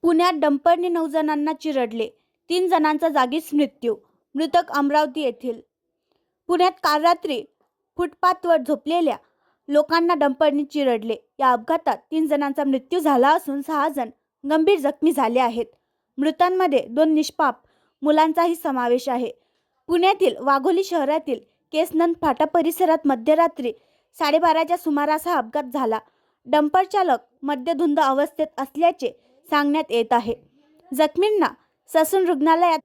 पुण्यात डंपरने 9 जणांना चिरडले, 3 जणांचा जागीच मृत्यू. मृतक अमरावती येथील. पुण्यात काल रात्री फुटपाथवर झोपलेल्या लोकांना डंपरने चिरडले. या अपघातात 3 जणांचा मृत्यू झाला असून 6 जण गंभीर जखमी झाले आहेत. मृतांमध्ये 2 निष्पाप मुलांचाही समावेश आहे. पुण्यातील वाघोली शहरातील केसनंद फाटा परिसरात मध्यरात्री 12:30च्या सुमारास हा अपघात झाला. डंपर चालक मद्यधुंद अवस्थेत असल्याचे सांगण्यात येत आहे. जखमींना ससून रुग्णालयात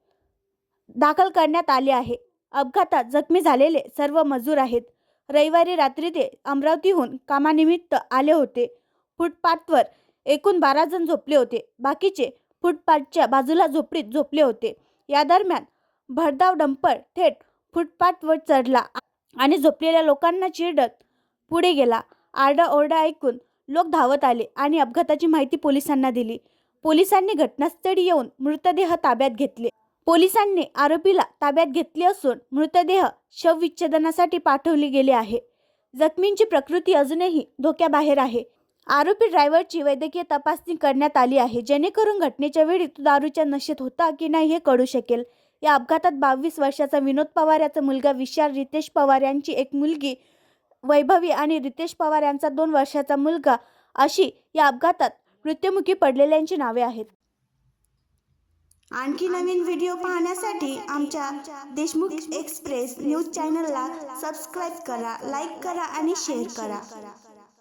दाखल करण्यात आले आहे. अपघातात जखमी झालेले सर्व मजूर आहेत. रविवारी रात्री ते अमरावतीहून कामानिमित्त आले होते. फुटपाथवर एकूण 12 जण झोपले होते. बाकीचे फुटपाथच्या बाजूला झोपडीत झोपले होते. या दरम्यान भरधाव डंपर थेट फुटपाथवर चढला आणि झोपलेल्या लोकांना चिरडत पुढे गेला. आरडाओरडा ऐकून लोक धावत आले आणि अपघाताची माहिती पोलिसांना दिली. पोलिसांनी घटनास्थळी येऊन मृतदेह ताब्यात घेतले. पोलिसांनी आरोपीला ताब्यात घेतले असून मृतदेह शवविच्छेदनासाठी पाठवले गेले आहे. जखमींची प्रकृती अजूनही धोक्याबाहेर आहे. आरोपी ड्रायव्हरची वैद्यकीय तपासणी करण्यात आली आहे, जेणेकरून घटनेच्या वेळी तो दारूच्या नशेत होता की नाही हे कळू शकेल. या अपघातात 22 वर्षाचा विनोद पवार याचा मुलगा विशाल, रितेश पवार यांची एक मुलगी वैभवी आणि रितेश पवार यांचा 2 वर्षाचा मुलगा अशी या अपघातात मृत्युमुखी पडलेल्यांची नावे आहेत. आणखी नवीन व्हिडिओ पाहण्यासाठी आमच्या देशमुख एक्सप्रेस न्यूज चॅनलला सबस्क्राईब करा, लाईक करा आणि शेअर करा.